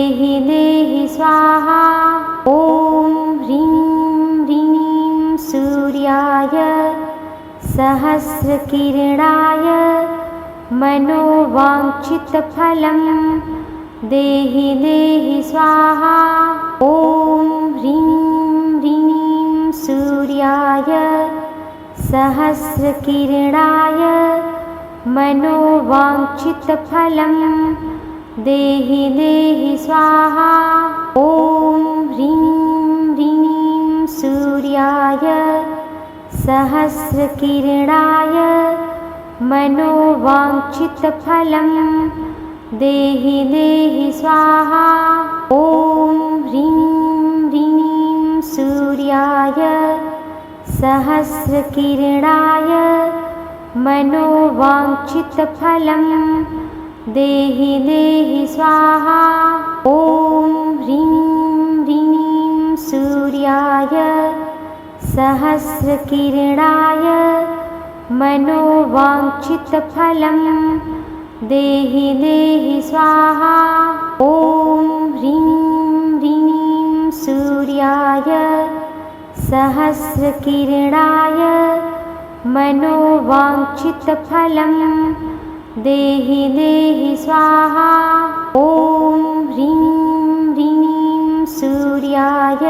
देहि देहि स्वाहा। ॐ ह्रीं ह्रीं सूर्याय सहस्रकिरणाय मनोवाञ्छितफलं देहि देहि स्वाहा। ॐ ह्रीं ह्रीं सूर्याय सहस्रकिरणाय मनोवाञ्छितफलं देहि देहि स्वाहा। ॐ ह्रीं ह्रीं सूर्याय सहस्रकिरणाय मनोवाञ्छितफलं देहि देहि स्वाहा। ॐ ह्रीं ह्रीं सूर्याय सहस्रकिरणाय मनोवाञ्छितफलं देहि देहि स्वाहा। ॐ ह्रीं ह्रीं सूर्याय सहस्रकिरणाय मनोवाञ्छितफलं देहि देहि स्वाहा। ॐ ह्रीं ह्रीं सूर्याय सहस्रकिरणाय मनोवाञ्छितफलं देहि देहि स्वाहा। ॐ ह्रीं ह्रीं सूर्याय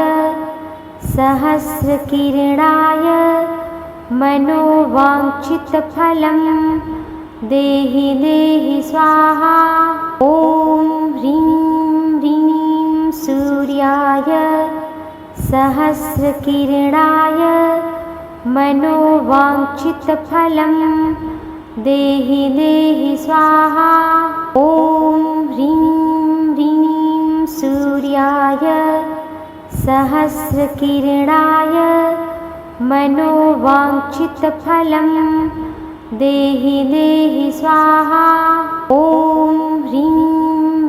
सहस्रकिरणाय मनोवाञ्छितफलं देहि देहि स्वाहा। ॐ ह्रीं ह्रीं सूर्याय सहस्रकिरणाय मनोवाञ्छितफलं देहि देहि स्वाहा। ॐ ह्रीं ह्रीं सूर्याय सहस्रकिरणाय मनोवाञ्छितफलं देहि देहि स्वाहा। ॐ ह्रीं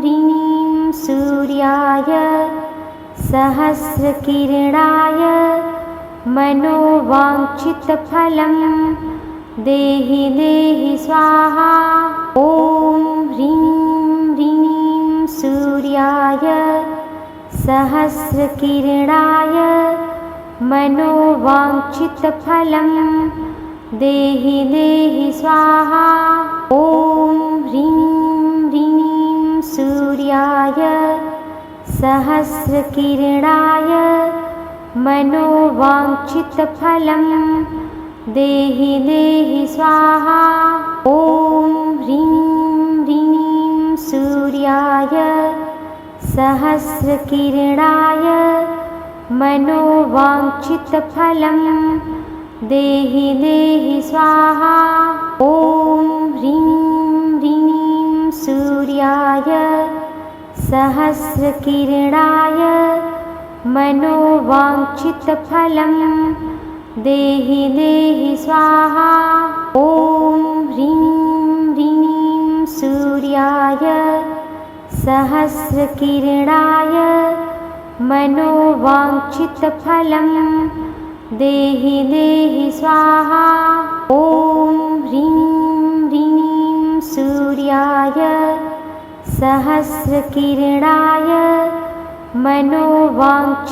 ह्रीं सूर्याय सहस्रकिरणाय मनोवाञ्छितफलं देहि देहि स्वाहा। ॐ ह्रीं ह्रीं सूर्याय सहस्रकिरणाय मनोवाञ्छितफलं देहि देहि स्वाहा। ॐ ह्रीं ह्रीं सूर्याय सहस्रकिरणाय मनोवाञ्छितफलं देहि देहि स्वाहा। ॐ ह्रीं ह्रीं सूर्याय सहस्रकिरणाय मनोवाञ्छितफलं देहि देहि स्वाहा। ॐ ह्रीं ह्रीं सूर्याय सहस्रकिरणाय मनोवाञ्छितफलं देहि देहि स्वाहा। ॐ ह्रीं ह्रीं सूर्याय सहस्रकिरणाय मनोवाञ्छितफलं देहि देहि स्वाहा। ॐ ह्रीं ह्रीं सूर्याय सहस्रकिरणाय मनोवाञ्छितफलं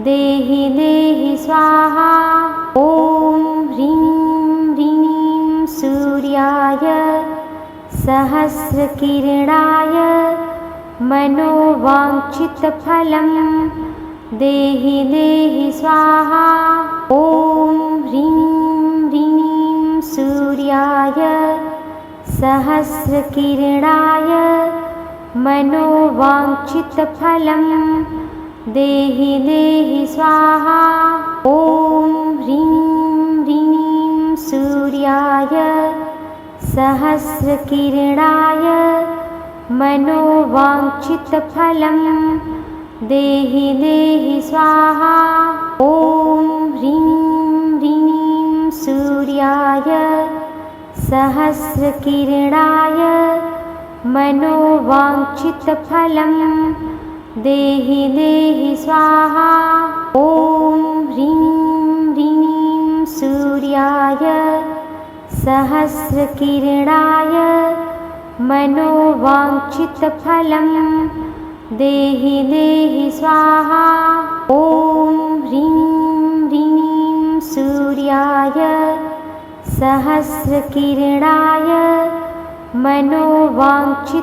देहि देहि स्वाहा। ॐ ह्रीं ह्रीं सूर्याय सहस्रकिरणाय मनोवाञ्छितफलं देहि देहि स्वाहा। ॐ ह्रीं ह्रीं सूर्याय सहस्रकिरणाय मनोवाञ्छितफलं देहि देहि स्वाहा। ॐ ह्रीं ह्रीं सूर्याय सहस्रकिरणाय मनोवाञ्छितफलं देहि देहि स्वाहा। ॐ ह्रीं ह्रीं सूर्याय सहस्रकिरणाय मनोवाञ्छितफलं देहि देहि स्वाहा। ॐ ह्रीं ह्रीं सूर्याय सहस्रकिरणाय मनोवाञ्छितफलं देहि देहि स्वाहा। ॐ ह्रीं ह्रीं सूर्याय सहस्रकिरणाय मनोवाञ्छितफलं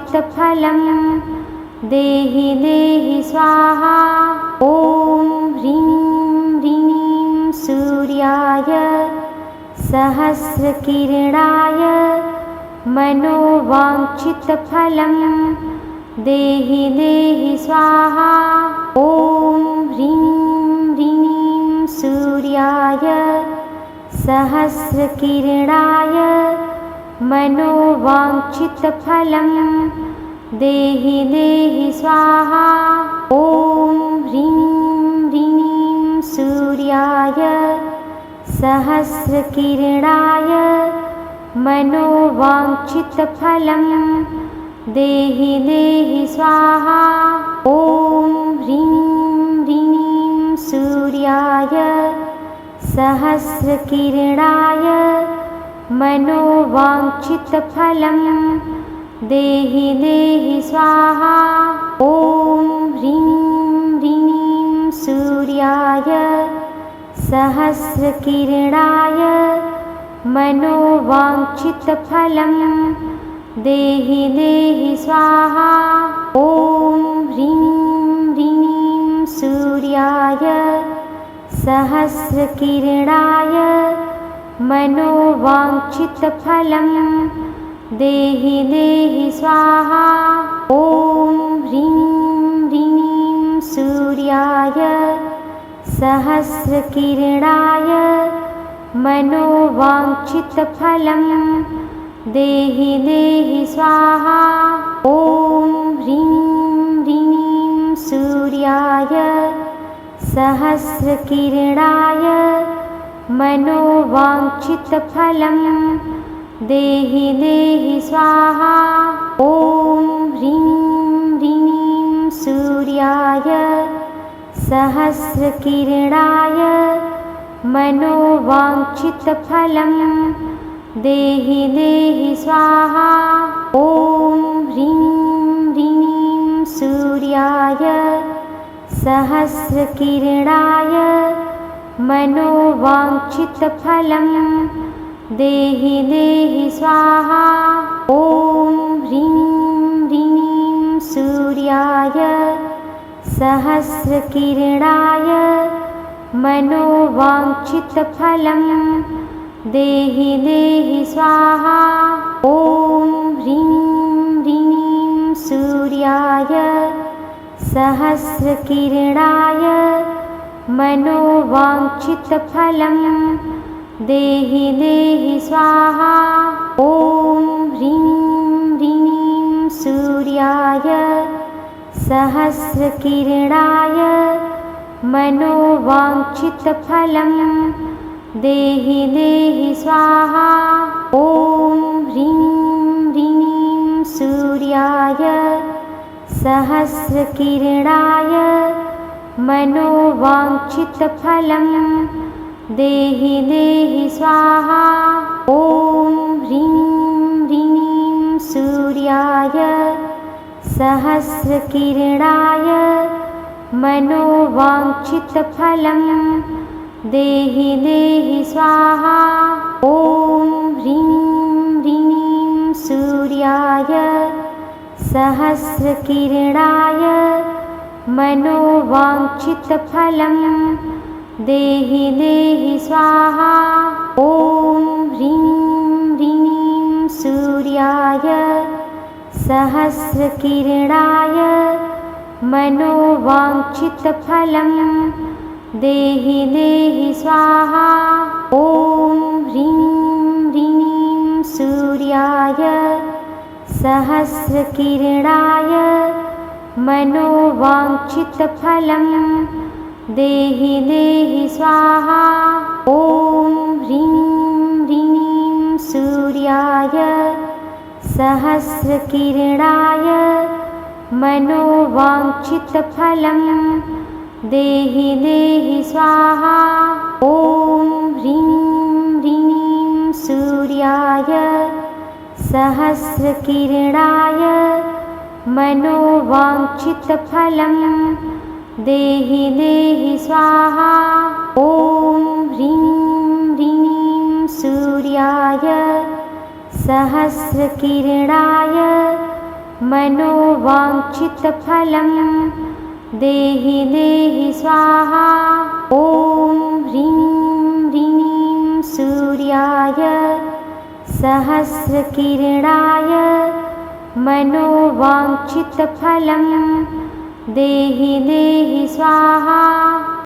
देहि देहि स्वाहा। ॐ ह्रीं ह्रीं सूर्याय सहस्रकिरणाय मनोवाञ्छितफलं देहि देहि स्वाहा। ॐ ह्रीं ह्रीं सूर्याय सहस्रकिरणाय मनोवाञ्छितफलं देहि देहि स्वाहा। ॐ ह्रीं ह्रीं सूर्याय सहस्रकिरणाय मनोवाञ्छितफलं देहि देहि स्वाहा। ॐ ह्रीं ह्रीं सूर्याय सहस्रकिरणाय मनोवाञ्छितफलं देहि देहि स्वाहा। ॐ ह्रीं ह्रीं सूर्याय सहस्रकिरणाय मनोवाञ्छितफलं देहि देहि स्वाहा। ॐ ह्रीं ह्रीं सूर्याय सहस्रकिरणाय मनोवाञ्छितफलं देहि देहि स्वाहा। ॐ ह्रीं ह्रीं सूर्याय सहस्रकिरणाय मनोवाञ्छितफलं देहि देहि स्वाहा। ॐ ह्रीं ह्रीं सूर्याय सहस्रकिरणाय मनोवाञ्छितफलं देहि देहि स्वाहा। ॐ ह्रीं ह्रीं सूर्याय सहस्रकिरणाय मनोवाञ्छितफलं देहि देहि स्वाहा। ॐ ह्रीं ह्रीं सूर्याय सहस्रकिरणाय मनोवाञ्छितफलं देहि देहि स्वाहा। ॐ ह्रीं ह्रीं सूर्याय सहस्रकिरणाय मनोवाञ्छितफलं देहि देहि स्वाहा। ॐ ह्रीं ह्रीं सूर्याय सहस्रकिरणाय मनोवाञ्छितफलं देहि देहि स्वाहा। ॐ ह्रीं ह्रीं सूर्याय सहस्रकिरणाय मनोवाञ्छितफलं देहि देहि स्वाहा। ॐ ह्रीं ह्रीं सूर्याय सहस्रकिरणाय मनोवाञ्छितफलं देहि देहि स्वाहा। ॐ ह्रीं ह्रीं सूर्याय सहस्रकिरणाय मनोवाञ्छितफलं देहि देहि स्वाहा। ॐ ह्रीं ह्रीं सूर्याय सहस्रकिरणाय मनोवाञ्छितफलं देहि देहि स्वाहा। ॐ ह्रीं ह्रीं सूर्याय सहस्रकिरणाय मनोवाञ्छितफलं देहि देहि स्वाहा। ॐ ह्रीं ह्रीं सूर्याय सहस्रकिरणाय मनोवाञ्छितफलं देहि देहि स्वाहा। ॐ ह्रीं ह्रीं सूर्याय सहस्रकिरणाय मनोवाञ्छितफलं देहि देहि स्वाहा। ॐ ह्रीं ह्रीं सूर्याय सहस्रकिरणाय मनोवाञ्छितफलं देहि देहि स्वाहा। ॐ ह्रीं ह्रीं सूर्याय सहस्रकिरणाय मनोवाञ्छितफलं देहि देहि स्वाहा। ॐ ह्रीं ह्रीं सूर्याय सहस्रकिरणाय मनोवाञ्छितफलं देहि देहि स्वाहा।